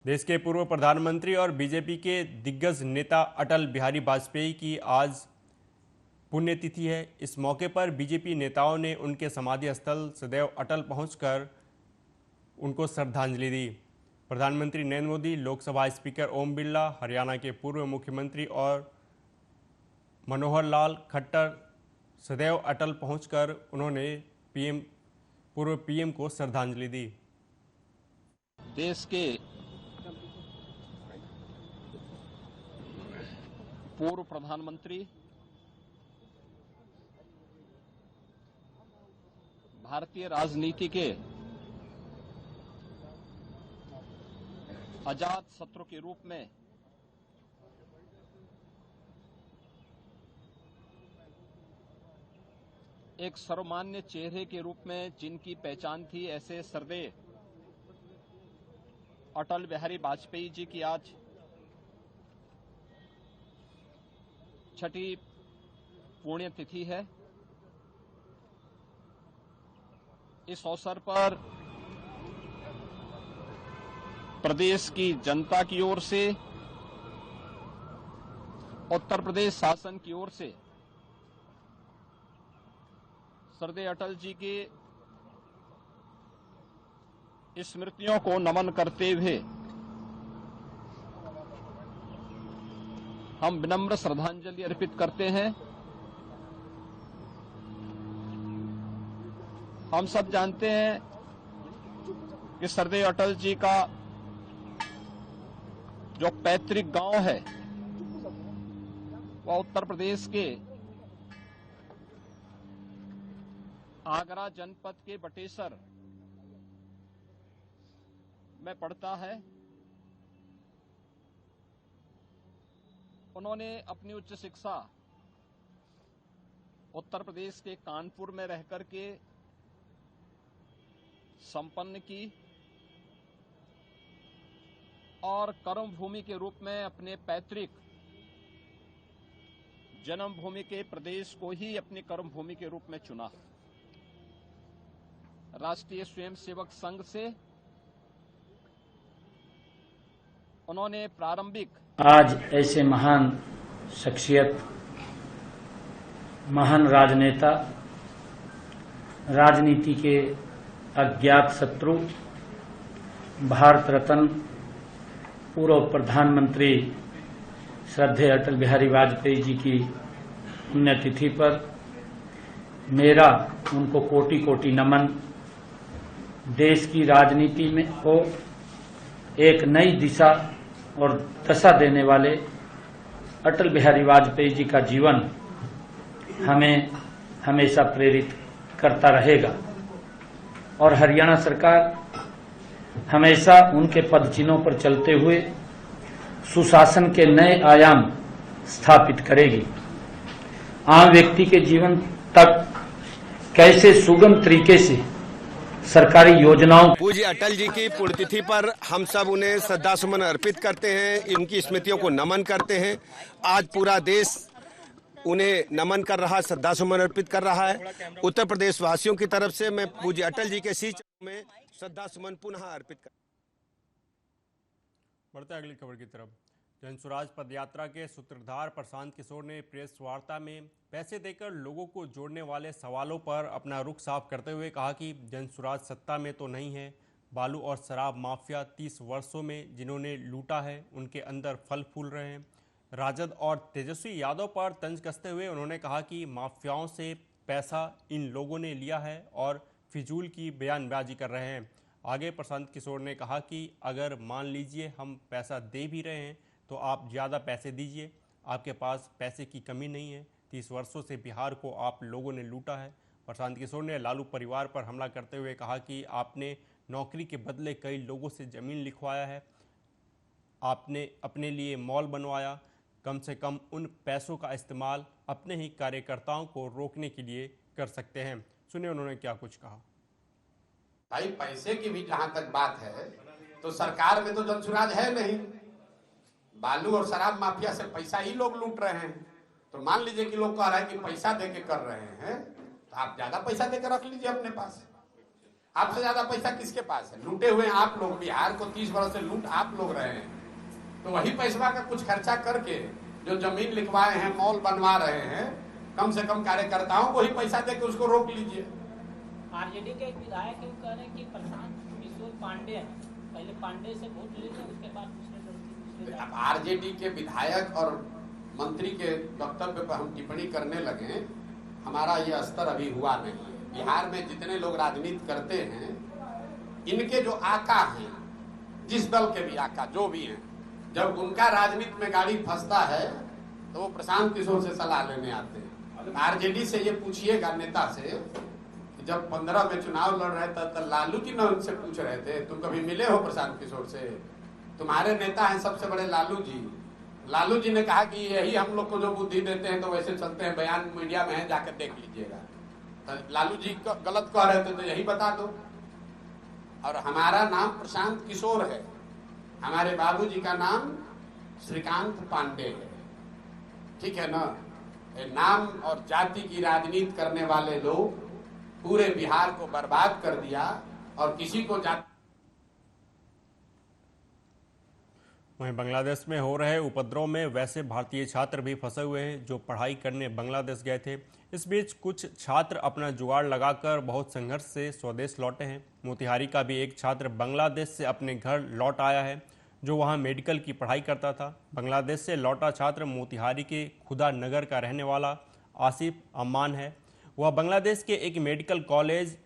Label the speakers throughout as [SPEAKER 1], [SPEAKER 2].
[SPEAKER 1] देश के पूर्व प्रधानमंत्री और बीजेपी के दिग्गज नेता अटल बिहारी वाजपेयी की आज पुण्यतिथि है। इस मौके पर बीजेपी नेताओं ने उनके समाधि स्थल सदैव अटल पहुंचकर उनको श्रद्धांजलि दी। प्रधानमंत्री नरेंद्र मोदी, लोकसभा स्पीकर ओम बिरला, हरियाणा के पूर्व मुख्यमंत्री और मनोहर लाल खट्टर सदैव अटल पहुंचकर उन्होंने पूर्व पीएम को श्रद्धांजलि दी।
[SPEAKER 2] देश के पूर्व प्रधानमंत्री, भारतीय राजनीति के अजात शत्रु के रूप में एक सर्वमान्य चेहरे के रूप में जिनकी पहचान थी, ऐसे श्रद्धेय अटल बिहारी वाजपेयी जी की आज छठी पुण्यतिथि है। इस अवसर पर प्रदेश की जनता की ओर से, उत्तर प्रदेश शासन की ओर से श्रद्धेय अटल जी की स्मृतियों को नमन करते हुए हम विनम्र श्रद्धांजलि अर्पित करते हैं। हम सब जानते हैं कि श्रद्धेय अटल जी का जो पैतृक गांव है वह उत्तर प्रदेश के आगरा जनपद के बटेसर में पड़ता है। उन्होंने अपनी उच्च शिक्षा उत्तर प्रदेश के कानपुर में रहकर के संपन्न की और कर्मभूमि के रूप में अपने पैतृक जन्मभूमि के प्रदेश को ही अपनी कर्मभूमि के रूप में चुना। राष्ट्रीय स्वयंसेवक संघ से उन्होंने प्रारंभिक
[SPEAKER 3] आज ऐसे महान शख्सियत, महान राजनेता, राजनीति के अज्ञात शत्रु, भारत रत्न पूर्व प्रधानमंत्री श्रद्धेय अटल बिहारी वाजपेयी जी की पुण्यतिथि पर मेरा उनको कोटि कोटि नमन। देश की राजनीति में को एक नई दिशा और दशा देने वाले अटल बिहारी वाजपेयी जी का जीवन हमें हमेशा प्रेरित करता रहेगा और हरियाणा सरकार हमेशा उनके पदचिन्हों पर चलते हुए सुशासन के नए आयाम स्थापित करेगी। आम व्यक्ति के जीवन तक कैसे सुगम तरीके से सरकारी योजनाओं।
[SPEAKER 4] पूज्य अटल जी की पुण्यतिथि पर हम सब उन्हें श्रद्धासुमन अर्पित करते हैं, उनकी स्मृतियों को नमन करते हैं। आज पूरा देश उन्हें नमन कर रहा है, श्रद्धासुमन अर्पित कर रहा है। उत्तर प्रदेश वासियों की तरफ से मैं पूज्य अटल जी के शीश में श्रद्धासुमन पुनः अर्पित कर।
[SPEAKER 1] बढ़ते अगली खबर की तरफ। जनसुराज पदयात्रा के सूत्रधार प्रशांत किशोर ने प्रेस वार्ता में पैसे देकर लोगों को जोड़ने वाले सवालों पर अपना रुख साफ करते हुए कहा कि जनसुराज सत्ता में तो नहीं है। बालू और शराब माफिया 30 वर्षों में जिन्होंने लूटा है उनके अंदर फल फूल रहे हैं। राजद और तेजस्वी यादव पर तंज कसते हुए उन्होंने कहा कि माफियाओं से पैसा इन लोगों ने लिया है और फिजूल की बयानबाजी कर रहे हैं। आगे प्रशांत किशोर ने कहा कि अगर मान लीजिए हम पैसा दे भी रहे हैं तो आप ज़्यादा पैसे दीजिए, आपके पास पैसे की कमी नहीं है। 30 वर्षों से बिहार को आप लोगों ने लूटा है। प्रशांत किशोर ने लालू परिवार पर हमला करते हुए कहा कि आपने नौकरी के बदले कई लोगों से ज़मीन लिखवाया है, आपने अपने लिए मॉल बनवाया। कम से कम उन पैसों का इस्तेमाल अपने ही कार्यकर्ताओं को रोकने के लिए कर सकते हैं। सुनिए उन्होंने क्या कुछ कहा।
[SPEAKER 5] भाई पैसे की भी जहां तक बात है तो सरकार में तो जनसुराज है नहीं। बालू और शराब माफिया से पैसा ही लोग लूट रहे हैं। तो मान लीजिए कि लोग कह रहे हैं कि पैसा दे के कर रहे हैं, तो आप ज्यादा पैसा देकर रख लीजिए अपने पास। आपसे ज्यादा पैसा किसके पास है? लूटे हुए आप लोग, बिहार को 30 वर्ष से लूट आप लोग रहे हैं। तो वही पैसा का कुछ खर्चा करके जो जमीन लिखवाए हैं, मॉल बनवा रहे हैं, कम से कम कार्यकर्ताओं को ही पैसा दे के उसको रोक लीजिए।
[SPEAKER 6] आरजेडी के एक विधायक कह रहे हैं कि प्रशांत किशोर पांडे पहले पांडे से वोट ले लें, उसके बाद दूसरे।
[SPEAKER 5] अब आरजेडी के विधायक और मंत्री के वक्तव्य पर हम टिप्पणी करने लगे, हमारा ये स्तर अभी हुआ नहीं है। बिहार में जितने लोग राजनीति करते हैं, इनके जो आका हैं, जिस दल के भी आका जो भी हैं, जब उनका राजनीति में गाड़ी फंसता है तो वो प्रशांत किशोर से सलाह लेने आते हैं। आरजेडी से ये पूछिएगा नेता से कि जब 15 में चुनाव लड़ रहे थे तो लालू जी ने उनसे पूछ रहे थे, तुम कभी मिले हो प्रशांत किशोर से? तुम्हारे नेता हैं सबसे बड़े लालू जी। लालू जी ने कहा कि यही हम लोग को जो बुद्धि देते हैं तो वैसे चलते हैं, बयान मीडिया में है, जाकर देख लीजिएगा। लालू जी गलत कह रहे थे तो यही बता दो। और हमारा नाम प्रशांत किशोर है, हमारे बाबूजी का नाम श्रीकांत पांडे है, ठीक है ना? नाम और जाति की राजनीति करने वाले लोग पूरे बिहार को बर्बाद कर दिया और किसी को जाति।
[SPEAKER 1] वहीं बांग्लादेश में हो रहे उपद्रव में वैसे भारतीय छात्र भी फंसे हुए हैं जो पढ़ाई करने बांग्लादेश गए थे। इस बीच कुछ छात्र अपना जुगाड़ लगाकर बहुत संघर्ष से स्वदेश लौटे हैं। मोतिहारी का भी एक छात्र बांग्लादेश से अपने घर लौट आया है, जो वहां मेडिकल की पढ़ाई करता था। बांग्लादेश से लौटा छात्र मोतिहारी के खुदा नगर का रहने वाला आसिफ अम्मान है। वह बांग्लादेश के एक मेडिकल कॉलेज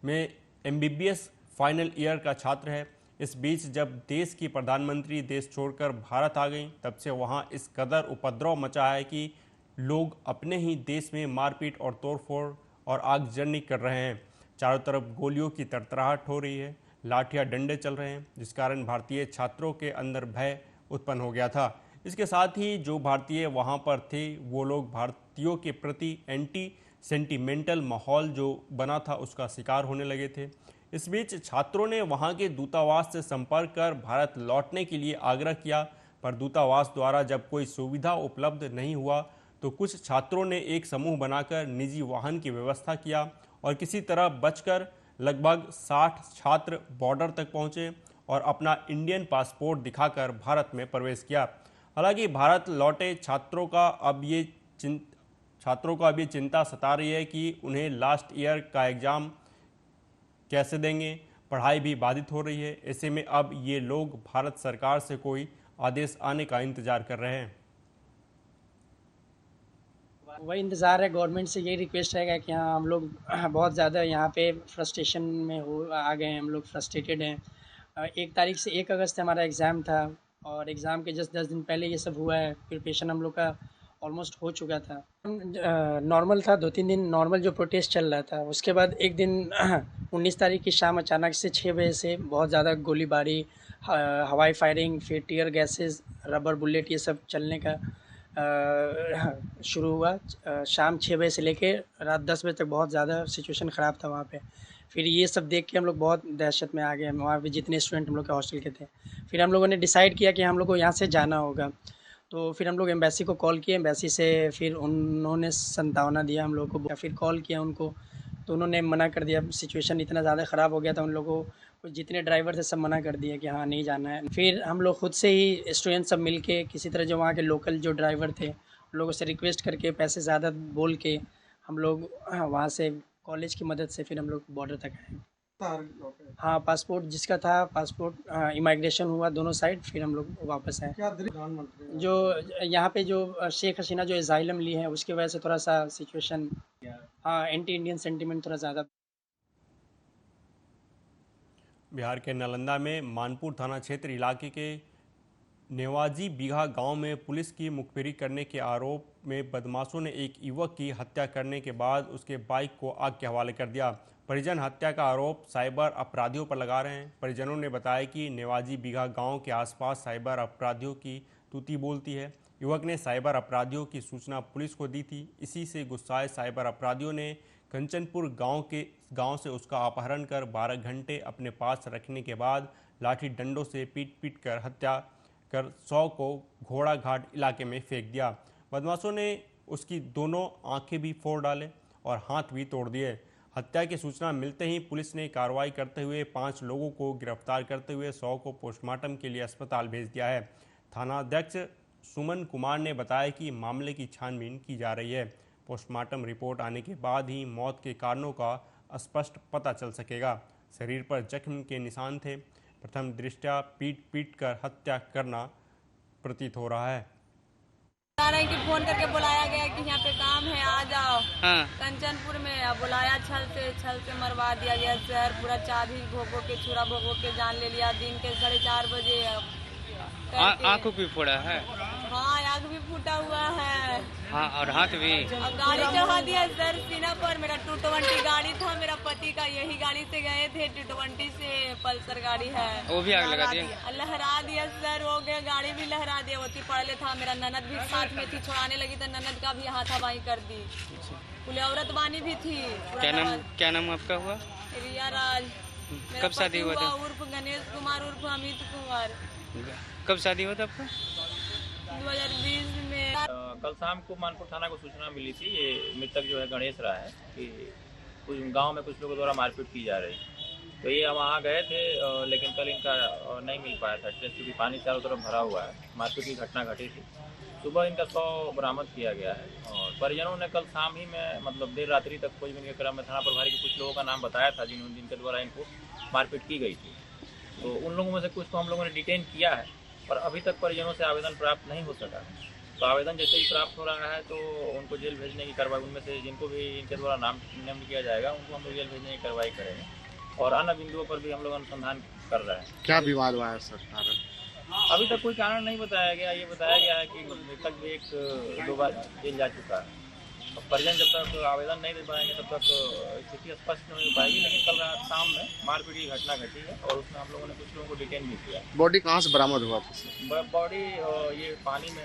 [SPEAKER 1] में MBBS फाइनल ईयर का छात्र है। इस बीच जब देश की प्रधानमंत्री देश छोड़कर भारत आ गई, तब से वहां इस कदर उपद्रव मचा है कि लोग अपने ही देश में मारपीट और तोड़फोड़ और आगजनी कर रहे हैं। चारों तरफ गोलियों की तड़तड़ाहट हो रही है, लाठियां डंडे चल रहे हैं, जिस कारण भारतीय छात्रों के अंदर भय उत्पन्न हो गया था। इसके साथ ही जो भारतीय वहां पर थे वो लोग भारतीयों के प्रति एंटी सेंटिमेंटल माहौल जो बना था उसका शिकार होने लगे थे। इस बीच छात्रों ने वहां के दूतावास से संपर्क कर भारत लौटने के लिए आग्रह किया, पर दूतावास द्वारा जब कोई सुविधा उपलब्ध नहीं हुआ तो कुछ छात्रों ने एक समूह बनाकर निजी वाहन की व्यवस्था किया और किसी तरह बचकर लगभग 60 छात्र बॉर्डर तक पहुंचे और अपना इंडियन पासपोर्ट दिखाकर भारत में प्रवेश किया। हालांकि भारत लौटे छात्रों का अब ये चिंता सता रही है कि उन्हें लास्ट ईयर का एग्ज़ाम कैसे देंगे। पढ़ाई भी बाधित हो रही है। ऐसे में अब ये लोग भारत सरकार से कोई आदेश आने का इंतजार कर रहे हैं।
[SPEAKER 6] वही इंतज़ार है, गवर्नमेंट से यही रिक्वेस्ट रहेगा कि हाँ हम लोग बहुत ज़्यादा यहाँ पे फ्रस्ट्रेशन में आ गए हैं, हम लोग फ्रस्ट्रेटेड हैं। 1 तारीख से 1 अगस्त हमारा एग्ज़ाम था और एग्ज़ाम के जस्ट 10 दिन पहले ये सब हुआ है। प्रिपरेशन हम लोग का ऑलमोस्ट हो चुका था। नॉर्मल था, 2-3 दिन नॉर्मल जो प्रोटेस्ट चल रहा था। उसके बाद एक दिन 19 तारीख की शाम अचानक से 6 बजे से बहुत ज़्यादा गोलीबारी, हवाई फायरिंग, फिर टीयर गैसेस, रबर बुलेट, ये सब चलने का शुरू हुआ। शाम 6 बजे से लेके रात 10 बजे तक बहुत ज़्यादा सिचुएशन ख़राब था वहाँ पे। फिर ये सब देख के हम लोग बहुत दहशत में आ गए। वहाँ पे जितने स्टूडेंट हम लोग के हॉस्टल के थे, फिर हम लोगों ने डिसाइड किया कि हम लोग को यहाँ से जाना होगा। तो फिर हम लोग एम्बेसी को कॉल किए, एम्बेसी से फिर उन्होंने संतावना दिया हम लोग को। फिर कॉल किया उनको तो उन्होंने मना कर दिया। सिचुएशन इतना ज़्यादा ख़राब हो गया था, उन लोगों को जितने ड्राइवर थे सब मना कर दिया कि हाँ नहीं जाना है। फिर हम लोग खुद से ही स्टूडेंट सब मिल के किसी तरह जो वहाँ के लोकल जो ड्राइवर थे उन लोगों से रिक्वेस्ट करके पैसे ज़्यादा बोल के हम लोग वहाँ से कॉलेज की मदद से फिर हम लोग बॉर्डर तक आए। हाँ, पासपोर्ट जिसका था, पासपोर्ट इमिग्रेशन हुआ दोनों साइड, फिर हम लोग वापस आए। जो यहाँ पे जो शेख हसीना जो एजाइलम ली है उसकी वजह से थोड़ा सा सिचुएशन, हाँ, एंटी इंडियन सेंटीमेंट थोड़ा ज़्यादा।
[SPEAKER 1] बिहार के नालंदा में मानपुर थाना क्षेत्र इलाके के नेवाजी बीघा गांव में पुलिस की मुखबिरी करने के आरोप में बदमाशों ने एक युवक की हत्या करने के बाद उसके बाइक को आग के हवाले कर दिया। परिजन हत्या का आरोप साइबर अपराधियों पर लगा रहे हैं। परिजनों ने बताया कि नेवाजी बीघा गांव के आसपास साइबर अपराधियों की तूती बोलती है। युवक ने साइबर अपराधियों की सूचना पुलिस को दी थी। इसी से गुस्साए साइबर अपराधियों ने कंचनपुर गांव से उसका अपहरण कर 12 घंटे अपने पास रखने के बाद लाठी डंडों से पीट कर हत्या कर 100 को घोड़ा घाट इलाके में फेंक दिया। बदमाशों ने उसकी दोनों आंखें भी फोड़ डाले और हाथ भी तोड़ दिए। हत्या की सूचना मिलते ही पुलिस ने कार्रवाई करते हुए 5 लोगों को गिरफ्तार करते हुए 100 को पोस्टमार्टम के लिए अस्पताल भेज दिया है। थानाध्यक्ष सुमन कुमार ने बताया कि मामले की छानबीन की जा रही है। पोस्टमार्टम रिपोर्ट आने के बाद ही मौत के कारणों का स्पष्ट पता चल सकेगा। शरीर पर जख्म के निशान थे। प्रथम दृष्टया पीट कर हत्या करना प्रतीत हो रहा है।
[SPEAKER 7] कि फोन करके बुलाया गया कि यहाँ पे काम है, आ जाओ। कंचनपुर में बुलाया, छल से मरवा दिया गया। शहर पूरा चाबी भोगो के छुरा भोगो के जान ले लिया। दिन के 4:30 बजे
[SPEAKER 8] आँखों भी फोड़ा है।
[SPEAKER 7] हाँ, आँख भी फूटा हुआ है।
[SPEAKER 8] हाँ, और हाथ भी।
[SPEAKER 7] और गाड़ी चढ़ा दिया सर सीना पर। मेरा 220 गाड़ी था मेरा पति का, यही गाड़ी से गए थे। 220 से पल्सर गाड़ी है,
[SPEAKER 8] वो भी आग लगा दिया।
[SPEAKER 7] लहरा दिया सर, हो गया। गाड़ी भी लहरा दिया। वो पड़े था। मेरा ननद भी साथ में थी, छुड़ाने लगी तो ननद का भी हाथापाई कर दी। पुलिस औरत बानी भी थी।
[SPEAKER 8] क्या नाम आपका हुआ?
[SPEAKER 7] रिया राज।
[SPEAKER 8] कब शादी हुआ था?
[SPEAKER 7] उर्फ गणेश कुमार उर्फ अमित कुमार।
[SPEAKER 8] कब शादी हुआ था आपका?
[SPEAKER 7] 2020 में।
[SPEAKER 9] कल शाम को मानपुर थाना को सूचना मिली थी, ये मृतक जो है गणेश रहा है कि कुछ गांव में कुछ लोगों द्वारा मारपीट की जा रही। तो ये वहाँ गए थे, लेकिन कल इनका नहीं मिल पाया था क्योंकि पानी चारों तरफ भरा हुआ है। मारपीट की घटना घटी थी। सुबह इनका 100 बरामद किया गया है। और परिजनों ने कल शाम ही में मतलब देर रात्रि तक खोजबीन के क्रम में थाना प्रभारी के कुछ लोगों का नाम बताया था जिनके द्वारा इनको मारपीट की गई थी। तो उन लोगों में से कुछ को हम लोगों ने डिटेन किया है, पर अभी तक परिजनों से आवेदन प्राप्त नहीं हो सका है। तो आवेदन जैसे ही प्राप्त हो रहा है तो उनको जेल भेजने की कार्रवाई, उनमें से जिनको भी इनके द्वारा नाम किया जाएगा उनको हम लोग जेल भेजने की कार्रवाई करेंगे। और अन्य बिंदुओं पर भी हम लोग अनुसंधान कर रहे हैं।
[SPEAKER 10] क्या विवाद हुआ है सर?
[SPEAKER 9] अभी तक कोई कारण नहीं बताया गया। ये बताया गया है कि मृतक भी 1-2 बार जेल जा चुका है। परिजन जब तक आवेदन नहीं दे पाएंगे तब तक स्थिति स्पष्ट नहीं हो पाएगी। लेकिन कल रात शाम में मारपीट की घटना घटी है और उसमें हम लोगों ने कुछ लोगों को डिटेन भी किया।
[SPEAKER 10] बॉडी कहाँ से बरामद हुआ?
[SPEAKER 9] बॉडी ये पानी में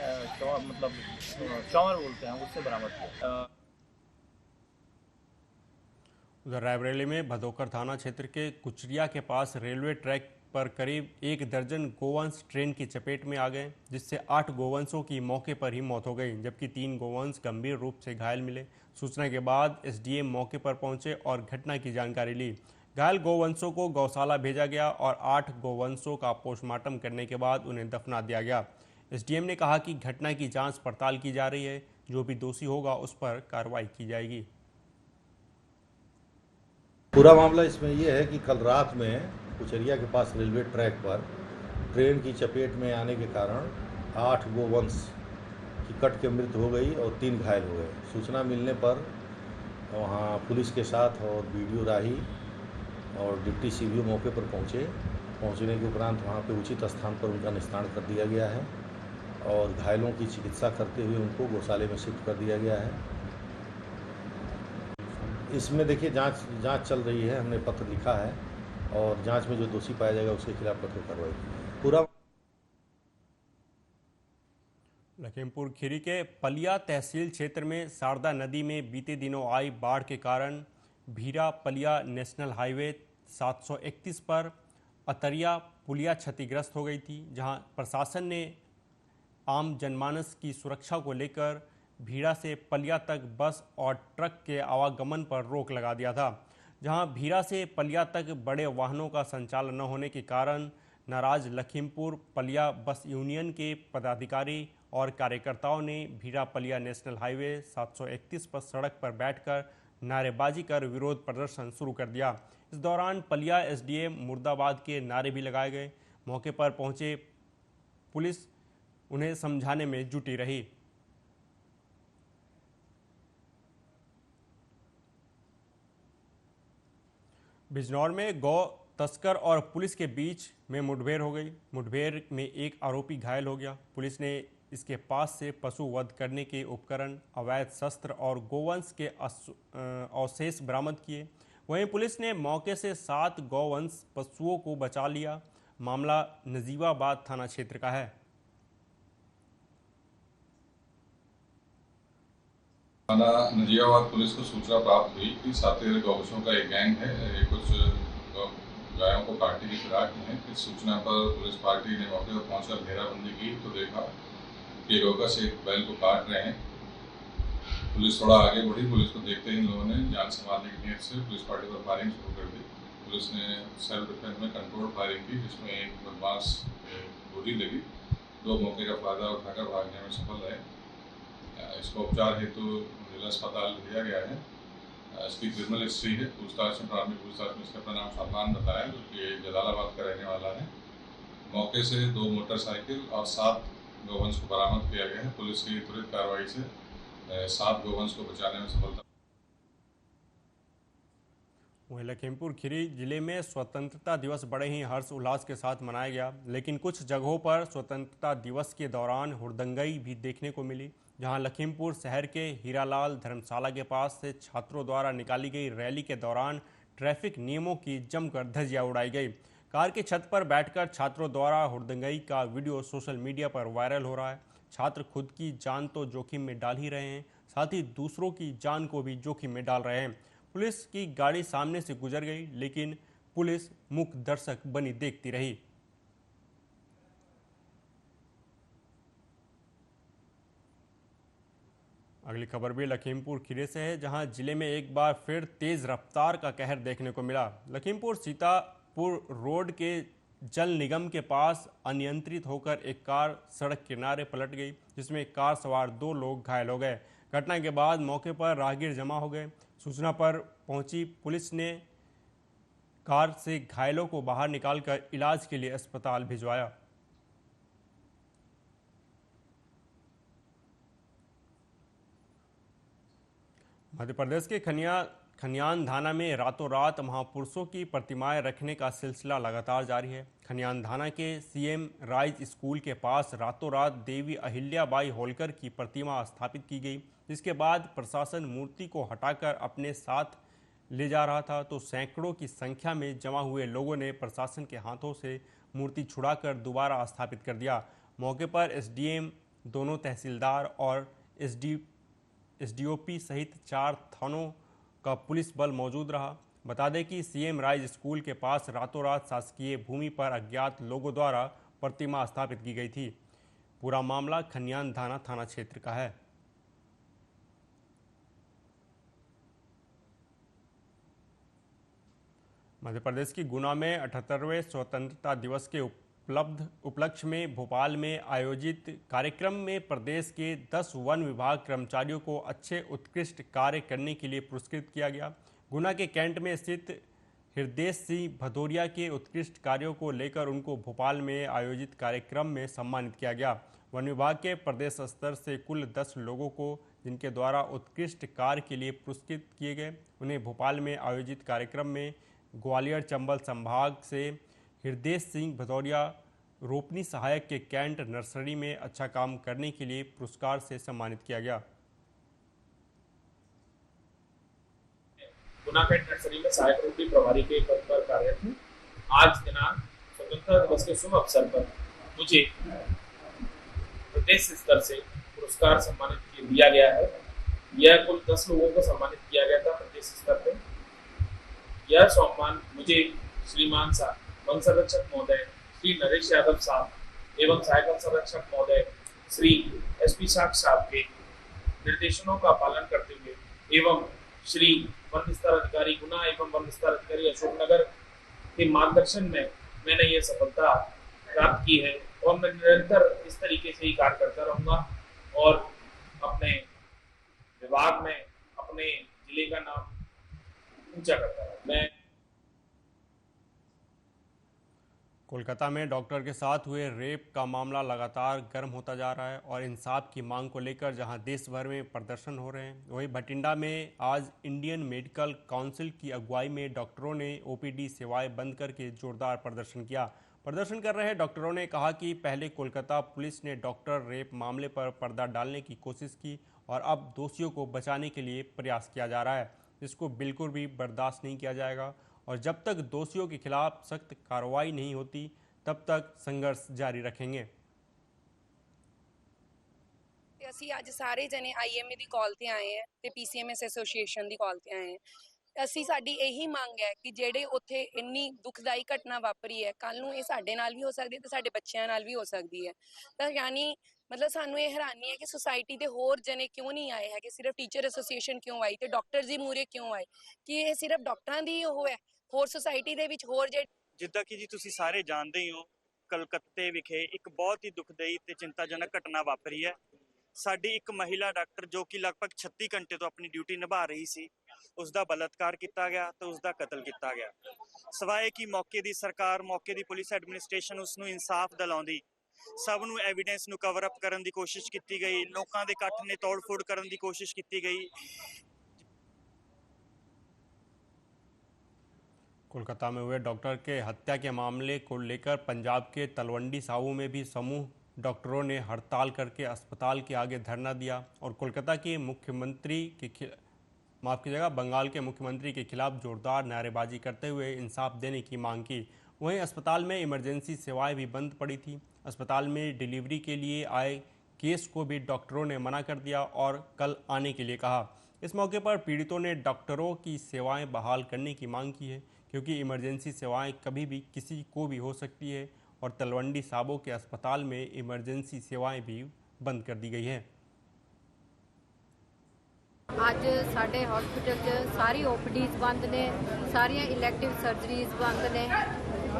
[SPEAKER 9] मतलब चौर बोलते हैं, उससे बरामद किया।
[SPEAKER 1] उधर रायबरेली में भदोकर थाना क्षेत्र के कुचरिया के पास रेलवे ट्रैक पर करीब 1 दर्जन गोवंश ट्रेन की चपेट में आ गए, जिससे 8 गोवंशों की मौके पर ही मौत हो गई, जबकि 3 गोवंश गंभीर रूप से घायल मिले। सूचना के बाद एसडीएम मौके पर पहुंचे और घटना की जानकारी ली। घायल गोवंशों को गौशाला भेजा गया और 8 गोवंशों का पोस्टमार्टम करने के बाद उन्हें दफना दिया गया। एसडीएम ने कहा कि घटना की जाँच पड़ताल की जा रही है, जो भी दोषी होगा उस पर कार्रवाई की जाएगी।
[SPEAKER 11] पूरा मामला इसमें यह है कि कल रात में कुचरिया के पास रेलवे ट्रैक पर ट्रेन की चपेट में आने के कारण 8 गोवंश की कट के मृत्यु हो गई और 3 घायल हो गए। सूचना मिलने पर वहाँ पुलिस के साथ और बीडीओ राही और डिप्टी सीबीओ मौके पर पहुँचने के उपरांत वहाँ पे उचित स्थान पर उनका निस्तारण कर दिया गया है और घायलों की चिकित्सा करते हुए उनको गौशाले में शिफ्ट कर दिया गया है। इसमें देखिए जांच चल रही है। हमने पत्र लिखा है और जांच में जो दोषी पाया जाएगा उसके खिलाफ कठोर कार्रवाई पूरा।
[SPEAKER 1] लखीमपुर खीरी के पलिया तहसील क्षेत्र में शारदा नदी में बीते दिनों आई बाढ़ के कारण भीरा पलिया नेशनल हाईवे 731 पर अतरिया पुलिया क्षतिग्रस्त हो गई थी, जहां प्रशासन ने आम जनमानस की सुरक्षा को लेकर भीरा से पलिया तक बस और ट्रक के आवागमन पर रोक लगा दिया था। जहां भीरा से पलिया तक बड़े वाहनों का संचालन न होने के कारण नाराज लखीमपुर पलिया बस यूनियन के पदाधिकारी और कार्यकर्ताओं ने भीरा पलिया नेशनल हाईवे 731 पर सड़क पर बैठकर नारेबाजी कर विरोध प्रदर्शन शुरू कर दिया। इस दौरान पलिया एसडीएम मुर्दाबाद के नारे भी लगाए गए। मौके पर पहुंचे पुलिस उन्हें समझाने में जुटी रही। बिजनौर में गौ तस्कर और पुलिस के बीच में मुठभेड़ हो गई। मुठभेड़ में एक आरोपी घायल हो गया। पुलिस ने इसके पास से पशु वध करने के उपकरण, अवैध शस्त्र और गोवंश के अवशेष बरामद किए। वहीं पुलिस ने मौके से 7 गौवंश पशुओं को बचा लिया। मामला नजीबाबाद थाना क्षेत्र का है।
[SPEAKER 12] थाना नजीबाबाद पुलिस को सूचना प्राप्त हुई कि साथी गौवंशों का एक गैंग है, कुछ गायों को काटने की फिराक में है। इस सूचना पर पुलिस पार्टी ने मौके पर पहुंचकर घेराबंदी की तो देखा कि गौवंश एक बैल को काट रहे हैं। पुलिस थोड़ा आगे बढ़ी। पुलिस को देखते ही इन लोगों ने जान संभालने की नीयत से पुलिस पार्टी पर फायरिंग शुरू कर दी। पुलिस ने सेल्फ डिफेंस में कंट्रोल फायरिंग की, जिसमें एक बदमाश गोली लगी। 2 मौके का फायदा उठाकर भागने में सफल रहे। इसको उपचार हेतु जिला अस्पताल भेजा गया है। इसकी क्रिमिनल हिस्ट्री है। पूछताछ में, प्राथमिक पूछताछ में इसका अपना नाम सलमान बताया, जो कि जलालाबाद का रहने वाला है। मौके से 2 मोटरसाइकिल और 7 गौवंश को बरामद किया गया है। पुलिस की त्वरित कार्रवाई से 7 गौवंश को बचाने में सफलता।
[SPEAKER 1] वहीं लखीमपुर खीरी जिले में स्वतंत्रता दिवस बड़े ही हर्ष उल्लास के साथ मनाया गया, लेकिन कुछ जगहों पर स्वतंत्रता दिवस के दौरान हुड़दंगई भी देखने को मिली। जहां लखीमपुर शहर के हीरालाल धर्मशाला के पास से छात्रों द्वारा निकाली गई रैली के दौरान ट्रैफिक नियमों की जमकर धज्जियां उड़ाई गई। कार की छत पर बैठकर छात्रों द्वारा हुड़दंगई का वीडियो सोशल मीडिया पर वायरल हो रहा है। छात्र खुद की जान तो जोखिम में डाल ही रहे हैं, साथ ही दूसरों की जान को भी जोखिम में डाल रहे हैं। पुलिस की गाड़ी सामने से गुजर गई, लेकिन पुलिस मूक दर्शक बनी देखती रही। अगली खबर भी लखीमपुर खीरी से है, जहां जिले में एक बार फिर तेज रफ्तार का कहर देखने को मिला। लखीमपुर सीतापुर रोड के जल निगम के पास अनियंत्रित होकर एक कार सड़क किनारे पलट गई, जिसमें कार सवार 2 लोग घायल हो गए। घटना के बाद मौके पर राहगीर जमा हो गए। सूचना पर पहुंची पुलिस ने कार से घायलों को बाहर निकालकर इलाज के लिए अस्पताल भिजवाया। मध्य प्रदेश के खनियान थाना में रातों रात महापुरुषों की प्रतिमाएं रखने का सिलसिला लगातार जारी है। खनियान थाना के सीएम राइज स्कूल के पास रातों रात देवी अहिल्याबाई होलकर की प्रतिमा स्थापित की गई, जिसके बाद प्रशासन मूर्ति को हटाकर अपने साथ ले जा रहा था, तो सैकड़ों की संख्या में जमा हुए लोगों ने प्रशासन के हाथों से मूर्ति छुड़ाकर दोबारा स्थापित कर दिया। मौके पर एसडीएम, दोनों तहसीलदार और एसडीओपी सहित 4 थानों का पुलिस बल मौजूद रहा। बता दें कि सीएम राइज स्कूल के पास रातों रात शासकीय भूमि पर अज्ञात लोगों द्वारा प्रतिमा स्थापित की गई थी। पूरा मामला खनियान थाना क्षेत्र का है। मध्य प्रदेश की गुना में 78वें स्वतंत्रता दिवस के उपलक्ष्य में भोपाल में आयोजित कार्यक्रम में प्रदेश के 10 वन विभाग कर्मचारियों को अच्छे उत्कृष्ट कार्य करने के लिए पुरस्कृत किया गया। गुना के कैंट में स्थित हृदय सिंह भदौरिया के उत्कृष्ट कार्यों को लेकर उनको भोपाल में आयोजित कार्यक्रम में सम्मानित किया गया। वन विभाग के प्रदेश स्तर से कुल 10 लोगों को जिनके द्वारा उत्कृष्ट कार्य के लिए पुरस्कृत किए गए, उन्हें भोपाल में आयोजित कार्यक्रम में ग्वालियर चंबल संभाग से हृदय सिंह भदौरिया रोपनी सहायक के कैंट नर्सरी में अच्छा काम करने के लिए पुरस्कार से सम्मानित किया गया।
[SPEAKER 13] गुना कैंट नर्सरी में सहायक रोपनी प्रभारी के पद पर कार्यरत हूँ। आज दिनांक स्वतंत्रता दिवस के शुभ अवसर पर मुझे प्रदेश स्तर से पुरस्कार सम्मानित दिया गया है। यह कुल 10 लोगों को सम्मानित किया गया था प्रदेश स्तर पर। यह सम्मान मुझे श्रीमान साहब वन संरक्षक महोदय श्री नरेश यादव साहब एवं सहायक वन संरक्षक महोदय श्री एसपी साहब के निर्देशनों का पालन करते हुए एवं श्री वन विस्तार अधिकारी गुना एवं वन विस्तार अधिकारी अशोकनगर के मार्गदर्शन में मैंने ये सफलता प्राप्त की है और मैं निरंतर इस तरीके से ही कार्य करता रहूंगा और अपने विभाग में अपने जिले का नाम ऊंचा करता रहूंगा। मैं
[SPEAKER 1] कोलकाता में डॉक्टर के साथ हुए रेप का मामला लगातार गर्म होता जा रहा है और इंसाफ की मांग को लेकर जहां देश भर में प्रदर्शन हो रहे हैं, वहीं भटिंडा में आज इंडियन मेडिकल काउंसिल की अगुवाई में डॉक्टरों ने ओपीडी सेवाएं बंद करके जोरदार प्रदर्शन किया। प्रदर्शन कर रहे डॉक्टरों ने कहा कि पहले कोलकाता पुलिस ने डॉक्टर रेप मामले पर पर्दा डालने की कोशिश की और अब दोषियों को बचाने के लिए प्रयास किया जा रहा है, जिसको बिल्कुल भी बर्दाश्त नहीं किया जाएगा और जब तक दोषियों के खिलाफ सख्त कार्रवाई नहीं होती तब तक संघर्ष जारी रखेंगे।
[SPEAKER 14] ਅਸੀਂ ਅੱਜ ਸਾਰੇ ਜਣੇ ਆਈਐਮਏ ਦੀ ਕਾਲ ਤੇ ਆਏ ਆ ਤੇ ਪੀਸੀਐਮਐਸ ਐਸੋਸੀਏਸ਼ਨ ਦੀ ਕਾਲ ਤੇ ਆਏ ਆ। ਅਸੀਂ ਸਾਡੀ ਇਹੀ ਮੰਗ ਹੈ ਕਿ ਜਿਹੜੇ ਉੱਥੇ ਇੰਨੀ ਦੁਖਦਾਈ ਘਟਨਾ ਵਾਪਰੀ ਹੈ, ਕੱਲ ਨੂੰ ਇਹ ਸਾਡੇ ਨਾਲ ਵੀ ਹੋ ਸਕਦੀ ਹੈ ਤੇ ਸਾਡੇ ਬੱਚਿਆਂ ਨਾਲ ਵੀ ਹੋ ਸਕਦੀ ਹੈ। ਤਾਂ ਯਾਨੀ ਮਤਲਬ ਸਾਨੂੰ ਇਹ ਹੈਰਾਨੀ ਹੈ ਕਿ ਸੁਸਾਇਟੀ ਦੇ ਹੋਰ ਜਣੇ ਕਿਉਂ ਨਹੀਂ ਆਏ ਹੈਗੇ, ਸਿਰਫ ਟੀਚਰ ਐਸੋਸੀਏਸ਼ਨ ਕਿਉਂ ਆਈ ਤੇ ਡਾਕਟਰ ਜੀ ਮੂਰੇ ਕਿਉਂ ਆਏ? ਕਿ ਇਹ ਸਿਰਫ ਡਾਕਟਰਾਂ ਦੀ ਉਹ ਹੈ? ਹੋਰ ਸੁਸਾਇਟੀ ਦੇ ਵਿੱਚ ਹੋਰ
[SPEAKER 15] ਜਿੱਦਾਂ ਕਿ ਜੀ ਤੁਸੀਂ ਸਾਰੇ ਜਾਣਦੇ ਹੀ ਹੋ, ਕਲਕੱਤੇ ਵਿਖੇ ਇੱਕ ਬਹੁਤ ਹੀ ਦੁਖਦਾਈ ਤੇ ਚਿੰਤਾਜਨਕ ਘਟਨਾ ਵਾਪਰੀ ਹੈ। ਸਾਡੀ ਇੱਕ ਮਹਿਲਾ ਡਾਕਟਰ ਜੋ ਕਿ ਲਗਭਗ 36 ਘੰਟੇ ਤੋਂ ਆਪਣੀ ਡਿਊਟੀ ਨਿਭਾ ਰਹੀ ਸੀ, ਉਸ ਦਾ ਬਲਾਤਕਾਰ ਕੀਤਾ ਗਿਆ ਤੇ ਉਸ ਦਾ ਕਤਲ ਕੀਤਾ ਗਿਆ। ਸਵਾਏ ਕਿ ਮੌਕੇ ਦੀ ਸਰਕਾਰ, ਮੌਕੇ ਦੀ ਪੁਲਿਸ ਐਡਮਿਨਿਸਟ੍ਰੇਸ਼ਨ ਉਸ ਨੂੰ ਇਨਸਾਫ ਦਿਲਾਉਂਦੀ, ਸਭ ਨੂੰ ਐਵੀਡੈਂਸ ਨੂੰ ਕਵਰ ਅਪ ਕਰਨ ਦੀ ਕੋਸ਼ਿਸ਼ ਕੀਤੀ गई, ਲੋਕਾਂ ਦੇ ਇਕੱਠ ਨੇ ਤੋੜ-ਫੋੜ ਕਰਨ ਦੀ ਕੋਸ਼ਿਸ਼ ਕੀਤੀ गई।
[SPEAKER 1] कोलकाता में हुए डॉक्टर के हत्या के मामले को लेकर पंजाब के तलवंडी साबू में भी समूह डॉक्टरों ने हड़ताल करके अस्पताल के आगे धरना दिया और कोलकाता के मुख्यमंत्री के बंगाल के मुख्यमंत्री के खिलाफ जोरदार नारेबाजी करते हुए इंसाफ देने की मांग की। वहीं अस्पताल में इमरजेंसी सेवाएं भी बंद पड़ी थी। अस्पताल में डिलीवरी के लिए आए केस को भी डॉक्टरों ने मना कर दिया और कल आने के लिए कहा। इस मौके पर पीड़ितों ने डॉक्टरों की सेवाएं बहाल करने की मांग की है, क्योंकि इमरजेंसी सेवाएं कभी भी किसी को भी हो सकती है और तलवंडी साबो के अस्पताल में इमरजेंसी सेवाएं भी बंद कर दी गई हैं।
[SPEAKER 16] ਅੱਜ ਸਾਡੇ ਹਸਪੀਟਲ 'ਚ ਸਾਰੀ ਓਪੀਡੀਜ਼ ਬੰਦ ਨੇ, ਸਾਰੀਆਂ ਇਲੈਕਟਿਵ ਸਰਜਰੀਜ਼ ਬੰਦ ਨੇ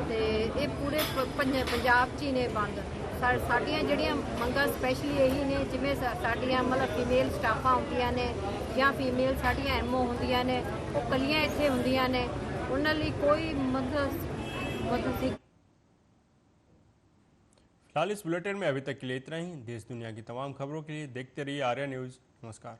[SPEAKER 16] ਤੇ ਇਹ ਪੂਰੇ ਪੰਜਾਬ 'ਚ ਹੀ ਨੇ ਬੰਦ। ਸਾਡੀਆਂ ਜਿਹੜੀਆਂ ਮੰਗਾਂ ਸਪੈਸ਼ਲੀ ਇਹੀ ਨੇ, ਜਿਵੇਂ ਸਾਡੀਆਂ ਮਤਲਬ ਫੀਮੇਲ ਸਟਾਫਾਂ ਹੁੰਦੀਆਂ ਨੇ ਜਾਂ ਫੀਮੇਲ ਸਾਡੀਆਂ ਐਮਓ ਹੁੰਦੀਆਂ ਨੇ, ਉਹ ਕੱਲੀਆਂ ਇੱਥੇ ਹੁੰਦੀਆਂ ਨੇ, ਉਹਨਾਂ ਲਈ कोई मदद
[SPEAKER 1] फिलहाल इस बुलेटिन में अभी तक के लिए इतना ही। देश दुनिया की तमाम खबरों के लिए देखते रहिए आर्या न्यूज़। नमस्कार।